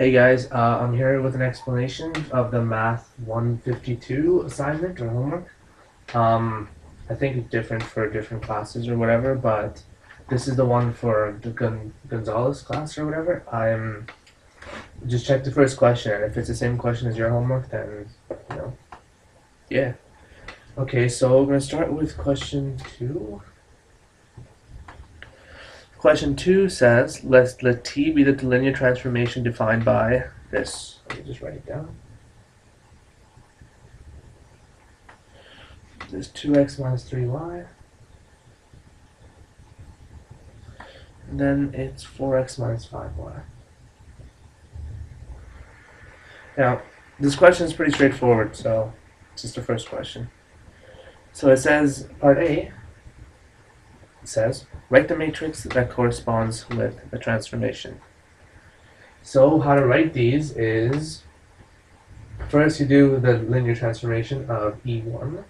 Hey guys, I'm here with an explanation of the Math 152 assignment or homework. I think it's different for different classes or whatever, but this is the one for the Gonzalez class or whatever. I'm just check the first question, and if it's the same question as your homework, then you know, yeah. Okay, so we're gonna start with question two. Question two says, let t be the linear transformation defined by this. Let me just write it down. There's 2x minus 3y. And then it's 4x minus 5y. Now, this question is pretty straightforward, so it's just the first question. So it says, part A, it says, write the matrix that corresponds with the transformation. So how to write these is, first you do the linear transformation of E1,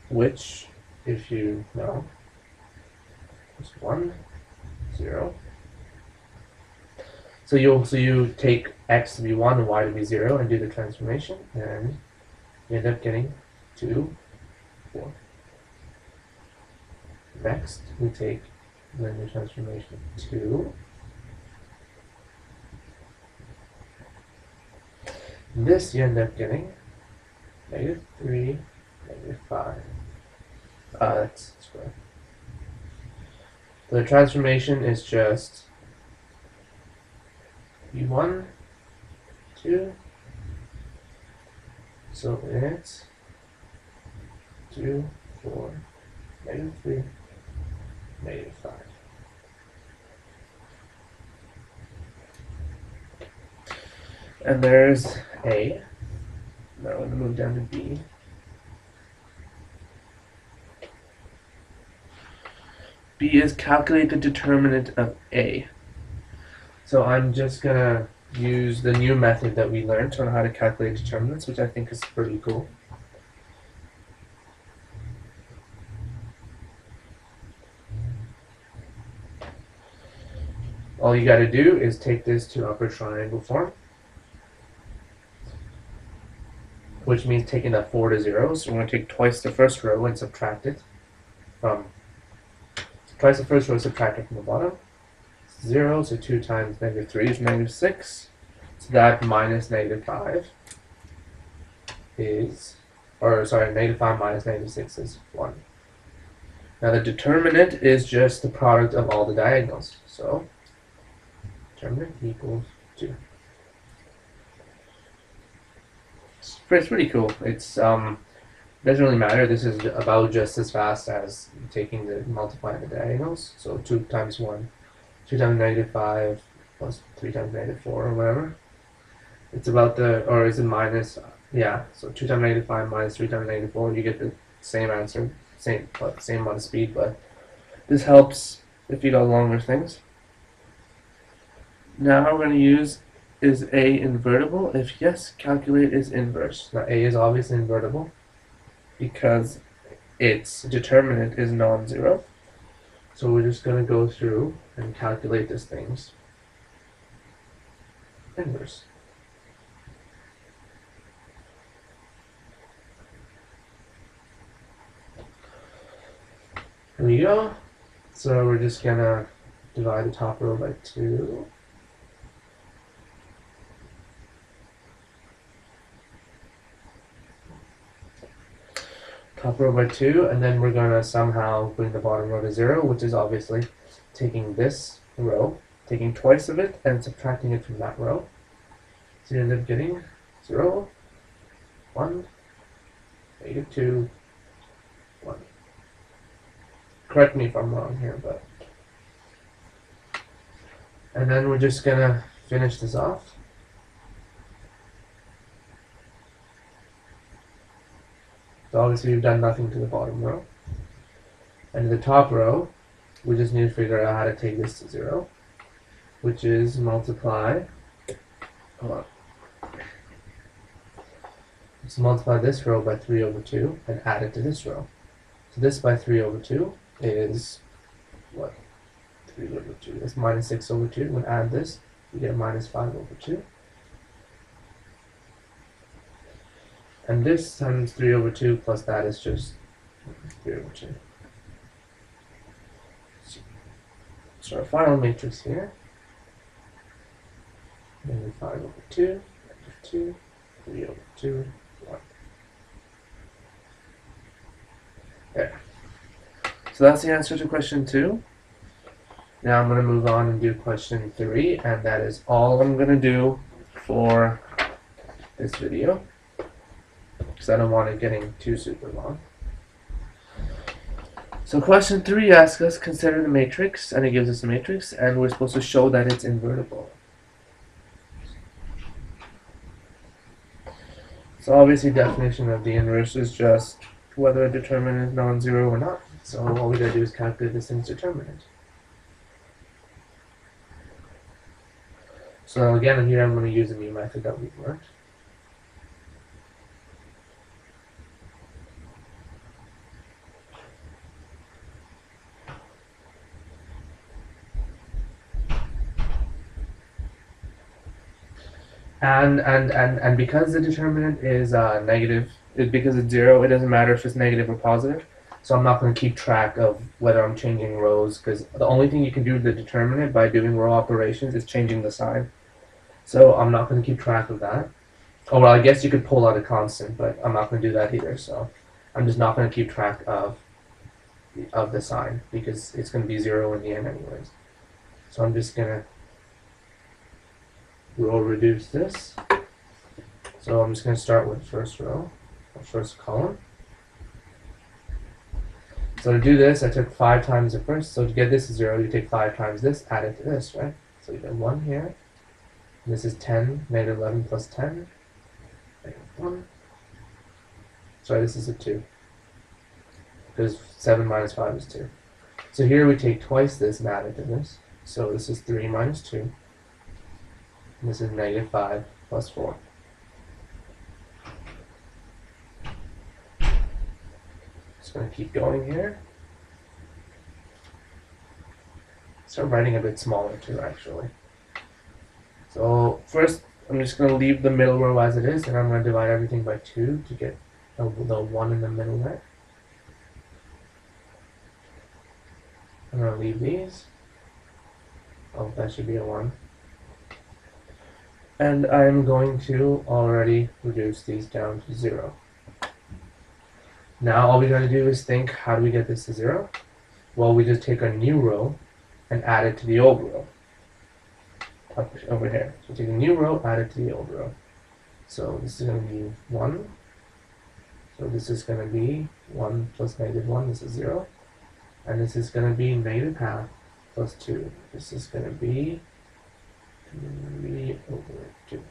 which, if you know, is 1, 0. So you take x to be 1 and y to be 0 and do the transformation, and you end up getting 2, 4. Next, we take linear transformation of 2. This you end up getting -3, -5. That's square. The transformation is just E1, 2. So it's 2, 4, -3, -5. And there's A. Now I'm going to move down to B. B is calculate the determinant of A. So I'm just going to use the new method that we learned on how to calculate determinants, which I think is pretty cool. All you got to do is take this to upper triangle form, which means taking that 4 to 0. So we're going to take twice the first row and subtract it from twice the first row subtracted from the bottom. 0, so 2 times -3 is -6. So that minus -5 is, or sorry, -5 minus -6 is 1. Now the determinant is just the product of all the diagonals. So determinant equals 2. It's pretty cool. It's doesn't really matter. This is about just as fast as taking the multiplying the diagonals. So 2 times 1, 2 times -5 plus 3 times -4 or whatever. It's about the, or is it minus? Yeah. So 2 times -5 minus 3 times -4, you get the same answer, same amount of speed. But this helps if you got longer things. Now we're going to use, is A invertible? If yes, calculate its inverse. Now A is obviously invertible because its determinant is non-zero. So we're just going to go through and calculate this thing's inverse. Here we go. So we're just going to divide the top row by 2. Top row by 2, and then we're going to somehow bring the bottom row to 0, which is obviously taking this row, taking twice of it, and subtracting it from that row. So you end up getting 0, 1, -2, 1. Correct me if I'm wrong here, but... And then we're just going to finish this off. So obviously we've done nothing to the bottom row. And the top row, we just need to figure out how to take this to 0, which is multiply, hold on. Let's multiply this row by 3 over 2 and add it to this row. So this by 3 over 2 is what? 3 over 2. That's minus 6 over 2. When add this, you get minus 5 over 2. And this times 3 over 2 plus that is just 3 over 2. So our final matrix here, negative 5 over 2, negative 2, 3 over 2, 1. There. So that's the answer to question 2. Now I'm going to move on and do question 3, and that is all I'm going to do for this video, because I don't want it getting too super long. So question 3 asks us, consider the matrix, and it gives us a matrix, and we're supposed to show that it's invertible. So obviously definition of the inverse is just whether a determinant is non-zero or not. So all we gotta do is calculate this thing's determinant. So again, here I'm going to use a new method that we've learned. And because the determinant is negative, because it's 0, it doesn't matter if it's negative or positive. So I'm not going to keep track of whether I'm changing rows, because the only thing you can do with the determinant by doing row operations is changing the sign. So I'm not going to keep track of that. Oh, well, I guess you could pull out a constant, but I'm not going to do that either. So I'm just not going to keep track of the sign, because it's going to be 0 in the end anyways. So I'm just going to row reduce this. So I'm just going to start with first row, or first column. So to do this, I took 5 times the first. So to get this to 0, you take 5 times this, add it to this, right? So you get 1 here. And this is 10, negative 11 plus 10, negative 1. Sorry, this is a 2. Because 7 minus 5 is 2. So here we take twice this and add it to this. So this is 3 minus 2. And this is negative 5 plus 4. Just going to keep going here. Start writing a bit smaller too, actually. So first, I'm just going to leave the middle row as it is, and I'm going to divide everything by 2 to get the 1 in the middle there. I'm going to leave these. Oh, that should be a 1. And I'm going to already reduce these down to 0. Now all we got to do is think, how do we get this to 0? Well, we just take a new row and add it to the old row. Up over here. So take a new row, add it to the old row. So this is going to be 1. So this is going to be 1 plus negative 1. This is 0. And this is going to be negative half plus 2. This is going to be 3 over 2.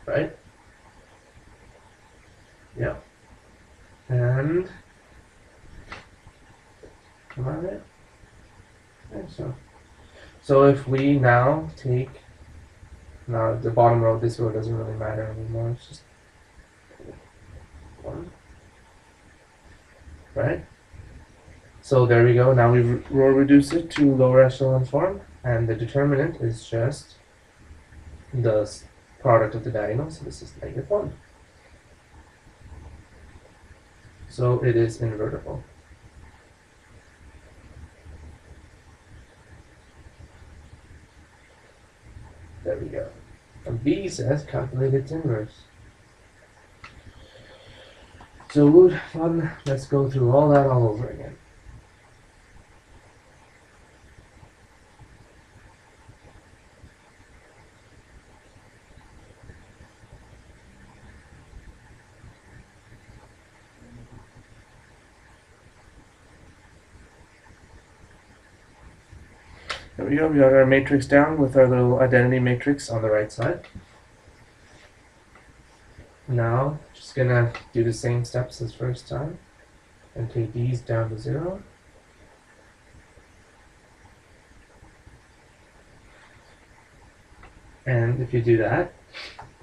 Right? Yeah. And come on there. Okay, so if we now take, now the bottom row, this row doesn't really matter anymore. It's just 1. Right? So there we go. Now we row reduce it to lower echelon form, and the determinant is just the product of the diagonals. So this is negative 1. So it is invertible. There we go. And B says calculate its inverse. So good fun. Let's go through all that all over again. There we go, we got our matrix down with our little identity matrix on the right side. Now, just gonna do the same steps as first time and take these down to 0. And if you do that,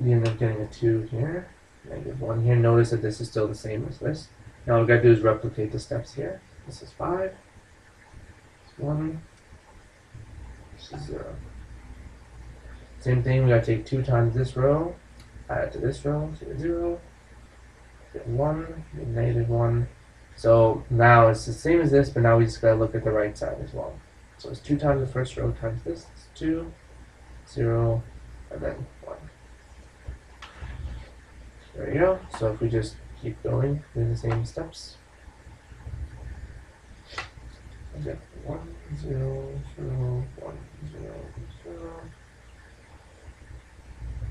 you end up getting a 2 here, negative 1 here. Notice that this is still the same as this. Now all we gotta do is replicate the steps here. This is 5, 1, this is 0. Same thing, we gotta take 2 times this row, add it to this row, so we get 0, get 1, get negative 1. So now it's the same as this, but now we just gotta look at the right side as well. So it's 2 times the first row times this, it's 2, 0, and then 1. There you go. So if we just keep going, doing the same steps, I get 1, 0, 0, 1, 0, 0.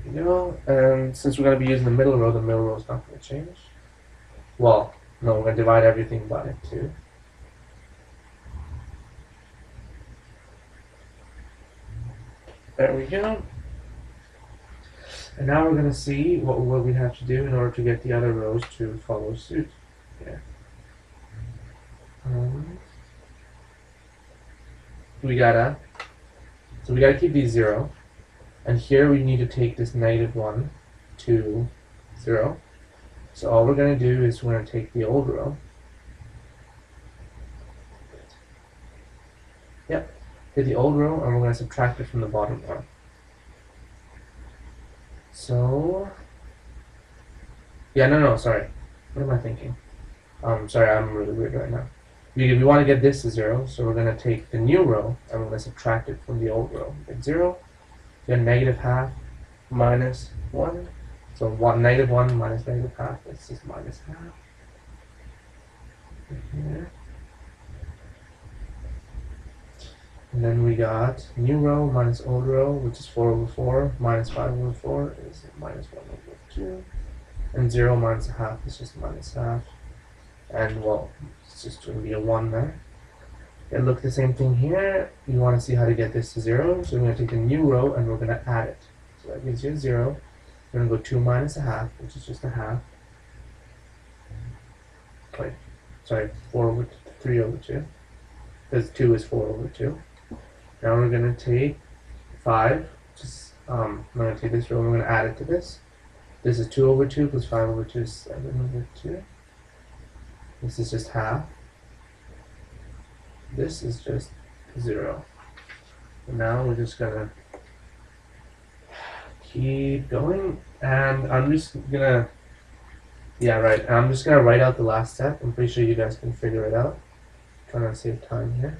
There you go. And since we're going to be using the middle row is not going to change. Well, no, we're going to divide everything by 2. There we go. And now we're going to see what we have to do in order to get the other rows to follow suit. Yeah. We gotta keep these 0. And here we need to take this negative 1 to 0. So all we're going to do is we're going to take the old row. Yep. Hit the old row and we're going to subtract it from the bottom row. So, yeah, no, sorry. What am I thinking? Sorry, I'm really weird right now. We want to get this to 0, so we're going to take the new row and we're going to subtract it from the old row. Get 0, get negative half minus 1. So negative 1 minus negative half, it's just minus half. Here. And then we got new row minus old row, which is 4 over 4, minus 5 over 4 is minus 1 over 2. And 0 minus a half is just minus half. And well, it's just going to be a 1 there. And look, the same thing here. You want to see how to get this to 0, so we're going to take the new row and we're going to add it. So that gives you a 0. We're going to go 2 minus a half, which is just a half. Wait, sorry, 4 over 3 over 2. Because 2 is 4 over 2. Now we're going to take 5. I'm going to take this row and we're going to add it to this. This is 2 over 2 plus 5 over 2 is 7 over 2. This is just half. This is just 0. And now we're just going to keep going. And I'm just going to, I'm just going to write out the last step. I'm pretty sure you guys can figure it out. I'm trying to save time here.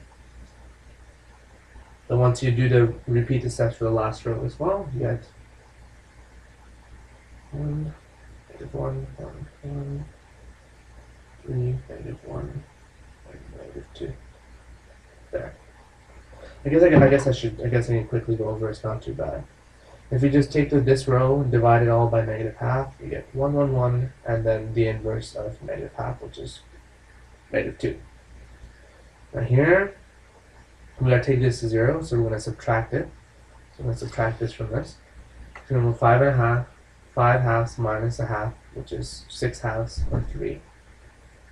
But once you repeat the steps for the last row as well, you get 1, negative 1, 1, 1, 3, negative 1, negative 2. There. I guess I need to quickly go over. It's not too bad. If you just take this row and divide it all by negative half, you get 1, 1, 1, and then the inverse of negative half, which is negative 2. Now here, we're going to take this to 0, so we're going to subtract it. So we're going to subtract this from this. So we're going to move 5 and a half, 5 halves minus a half, which is 6 halves, or 3.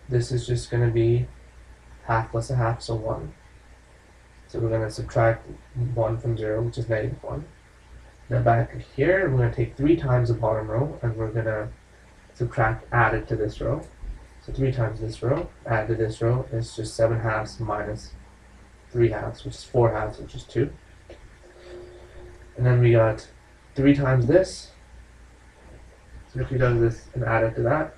This is just going to be half plus a half, so 1. So we're going to subtract 1 from 0, which is negative 1. Now back here, we're going to take 3 times the bottom row, and we're going to add it to this row. So 3 times this row, add to this row, is just 7 halves minus 3 halves, which is 4 halves, which is 2. And then we got 3 times this. So 3 times this and add it to that.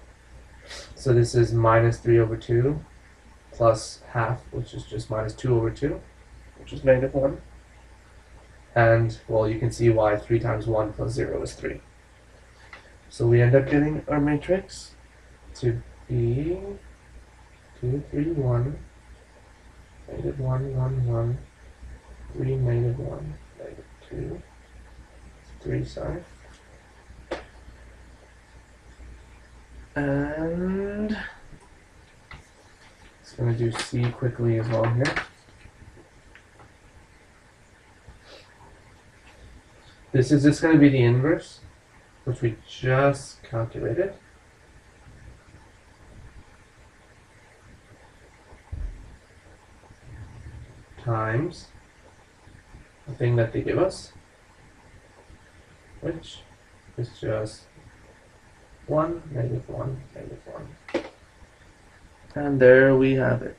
So this is minus 3 over 2 plus half, which is just minus 2 over 2, which is negative 1. And, well, you can see why 3 times 1 plus 0 is 3. So we end up getting our matrix to be 2, 3, 1, negative 1, 1, 1, 3, negative 1, negative 2, 3, sorry. And it's going to do C quickly as well here. This is just going to be the inverse, which we just calculated. Times the thing that they give us, which is just 1, negative 1, negative 1. And there we have it.